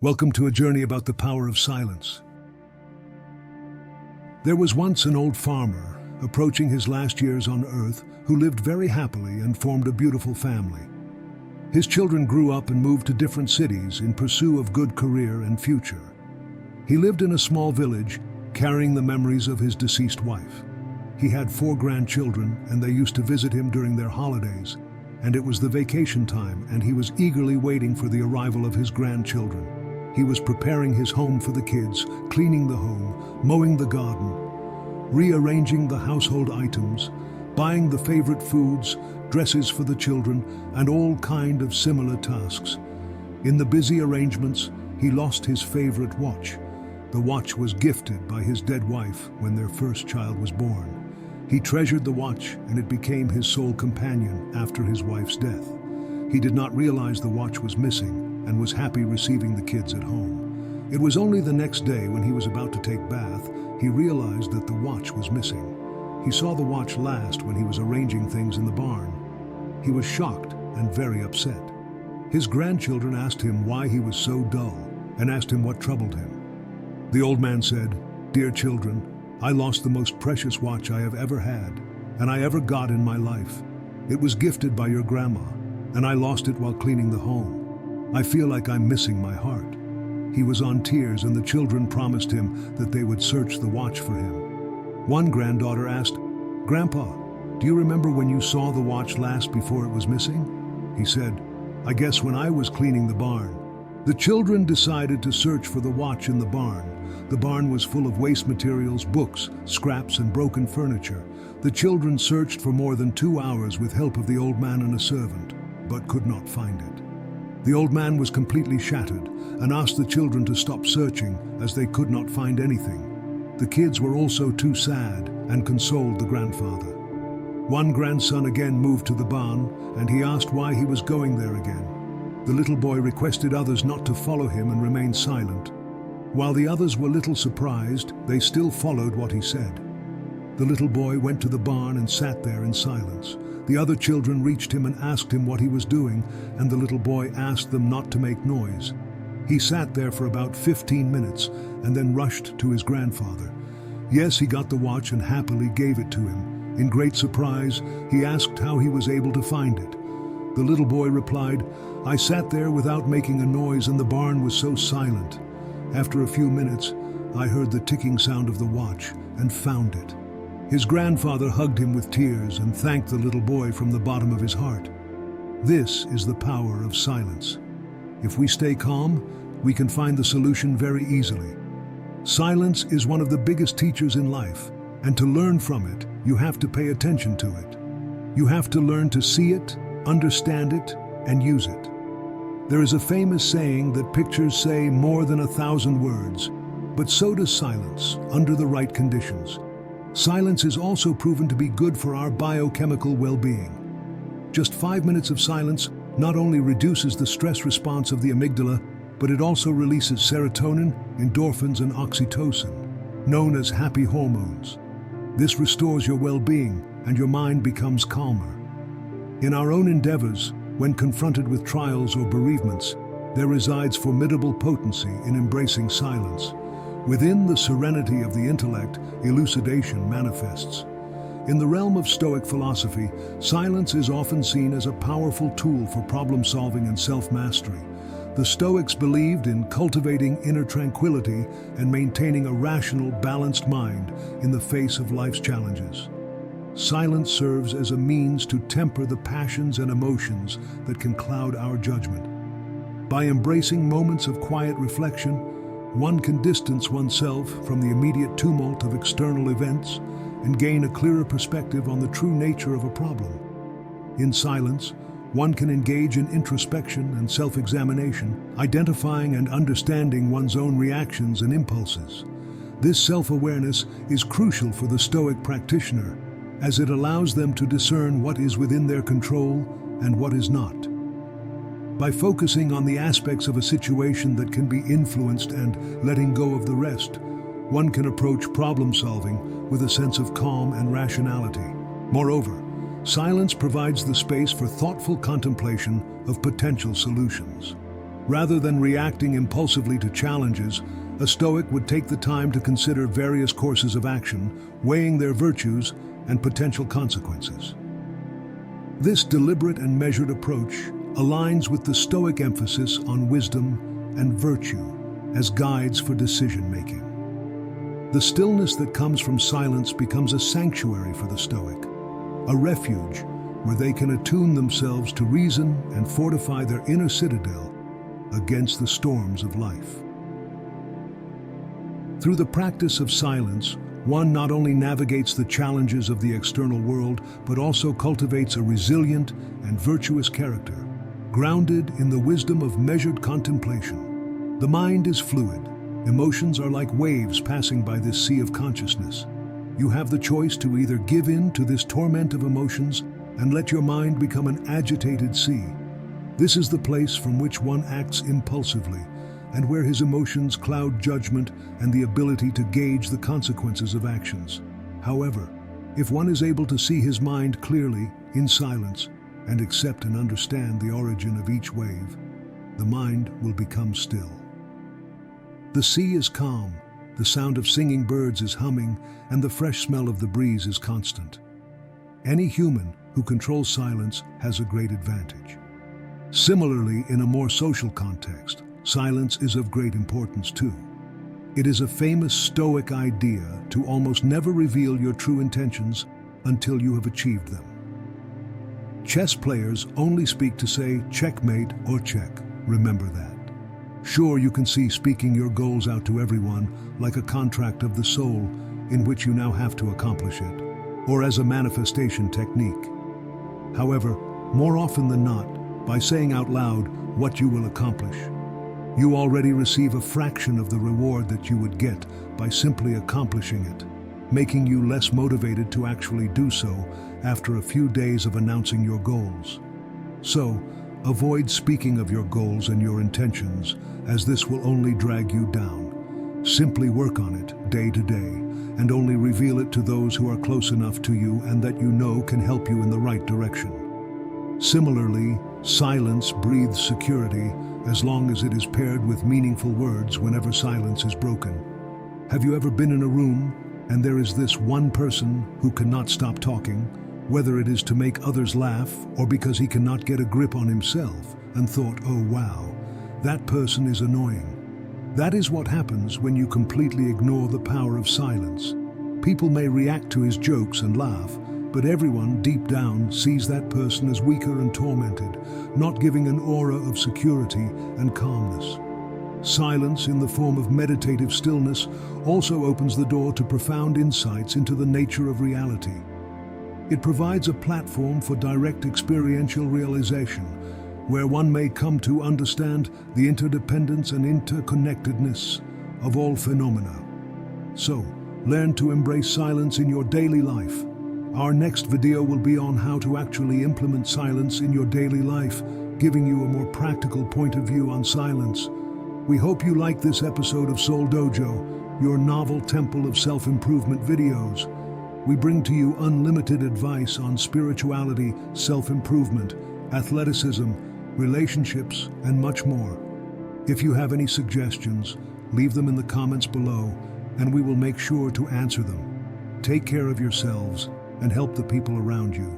Welcome to a journey about the power of silence. There was once an old farmer, approaching his last years on earth, who lived very happily and formed a beautiful family. His children grew up and moved to different cities in pursuit of good career and future. He lived in a small village, carrying the memories of his deceased wife. He had 4 grandchildren, and they used to visit him during their holidays, and it was the vacation time, and he was eagerly waiting for the arrival of his grandchildren. He was preparing his home for the kids, cleaning the home, mowing the garden, rearranging the household items, buying the favorite foods, dresses for the children, and all kind of similar tasks. In the busy arrangements, he lost his favorite watch. The watch was gifted by his dead wife when their first child was born. He treasured the watch, and it became his sole companion after his wife's death. He did not realize the watch was missing and was happy receiving the kids at home. It was only the next day, when he was about to take bath, he realized that the watch was missing. He saw the watch last when he was arranging things in the barn. He was shocked and very upset. His grandchildren asked him why he was so dull and asked him what troubled him. The old man said, "Dear children, I lost the most precious watch I have ever had and I ever got in my life. It was gifted by your grandma, and I lost it while cleaning the home. I feel like I'm missing my heart." He was on tears, and the children promised him that they would search the watch for him. One granddaughter asked, "Grandpa, do you remember when you saw the watch last before it was missing?" He said, "I guess when I was cleaning the barn." The children decided to search for the watch in the barn. The barn was full of waste materials, books, scraps, and broken furniture. The children searched for more than 2 hours with help of the old man and a servant, but could not find it. The old man was completely shattered and asked the children to stop searching, as they could not find anything. The kids were also too sad and consoled the grandfather. One grandson again moved to the barn, and he asked why he was going there again. The little boy requested others not to follow him and remain silent. While the others were little surprised, they still followed what he said. The little boy went to the barn and sat there in silence. The other children reached him and asked him what he was doing, and the little boy asked them not to make noise. He sat there for about 15 minutes and then rushed to his grandfather. Yes, he got the watch and happily gave it to him. In great surprise, he asked how he was able to find it. The little boy replied, "I sat there without making a noise, and the barn was so silent. After a few minutes, I heard the ticking sound of the watch and found it." His grandfather hugged him with tears and thanked the little boy from the bottom of his heart. This is the power of silence. If we stay calm, we can find the solution very easily. Silence is one of the biggest teachers in life, and to learn from it, you have to pay attention to it. You have to learn to see it, understand it, and use it. There is a famous saying that pictures say more than 1,000 words, but so does silence under the right conditions. Silence is also proven to be good for our biochemical well-being. Just 5 minutes of silence not only reduces the stress response of the amygdala, but it also releases serotonin, endorphins, and oxytocin, known as happy hormones. This restores your well-being, and your mind becomes calmer. In our own endeavors, when confronted with trials or bereavements, there resides formidable potency in embracing silence. Within the serenity of the intellect, elucidation manifests. In the realm of Stoic philosophy, silence is often seen as a powerful tool for problem-solving and self-mastery. The Stoics believed in cultivating inner tranquility and maintaining a rational, balanced mind in the face of life's challenges. Silence serves as a means to temper the passions and emotions that can cloud our judgment. By embracing moments of quiet reflection, one can distance oneself from the immediate tumult of external events and gain a clearer perspective on the true nature of a problem. In silence, one can engage in introspection and self-examination, identifying and understanding one's own reactions and impulses. This self-awareness is crucial for the Stoic practitioner, as it allows them to discern what is within their control and what is not. By focusing on the aspects of a situation that can be influenced and letting go of the rest, one can approach problem-solving with a sense of calm and rationality. Moreover, silence provides the space for thoughtful contemplation of potential solutions. Rather than reacting impulsively to challenges, a Stoic would take the time to consider various courses of action, weighing their virtues and potential consequences. This deliberate and measured approach aligns with the Stoic emphasis on wisdom and virtue as guides for decision-making. The stillness that comes from silence becomes a sanctuary for the Stoic, a refuge where they can attune themselves to reason and fortify their inner citadel against the storms of life. Through the practice of silence, one not only navigates the challenges of the external world, but also cultivates a resilient and virtuous character, grounded in the wisdom of measured contemplation. The mind is fluid. Emotions are like waves passing by this sea of consciousness. You have the choice to either give in to this torrent of emotions and let your mind become an agitated sea. This is the place from which one acts impulsively, and where his emotions cloud judgment and the ability to gauge the consequences of actions. However, if one is able to see his mind clearly, in silence, and accept and understand the origin of each wave, the mind will become still. The sea is calm, the sound of singing birds is humming, and the fresh smell of the breeze is constant. Any human who controls silence has a great advantage. Similarly, in a more social context, silence is of great importance too. It is a famous Stoic idea to almost never reveal your true intentions until you have achieved them. Chess players only speak to say checkmate or check. Remember that. Sure, you can see speaking your goals out to everyone like a contract of the soul in which you now have to accomplish it, or as a manifestation technique. However, more often than not, by saying out loud what you will accomplish, you already receive a fraction of the reward that you would get by simply accomplishing it, making you less motivated to actually do so after a few days of announcing your goals. So, avoid speaking of your goals and your intentions, as this will only drag you down. Simply work on it day to day, and only reveal it to those who are close enough to you and that you know can help you in the right direction. Similarly, silence breathes security as long as it is paired with meaningful words whenever silence is broken. Have you ever been in a room and there is this one person who cannot stop talking, whether it is to make others laugh or because he cannot get a grip on himself, and thought, oh wow, that person is annoying? That is what happens when you completely ignore the power of silence. People may react to his jokes and laugh, but everyone deep down sees that person as weaker and tormented, not giving an aura of security and calmness. Silence in the form of meditative stillness also opens the door to profound insights into the nature of reality. It provides a platform for direct experiential realization, where one may come to understand the interdependence and interconnectedness of all phenomena. So, learn to embrace silence in your daily life. Our next video will be on how to actually implement silence in your daily life, giving you a more practical point of view on silence. We hope you like this episode of Soul Dojo, your novel temple of self-improvement videos. We bring to you unlimited advice on spirituality, self-improvement, athleticism, relationships, and much more. If you have any suggestions, leave them in the comments below, and we will make sure to answer them. Take care of yourselves and help the people around you.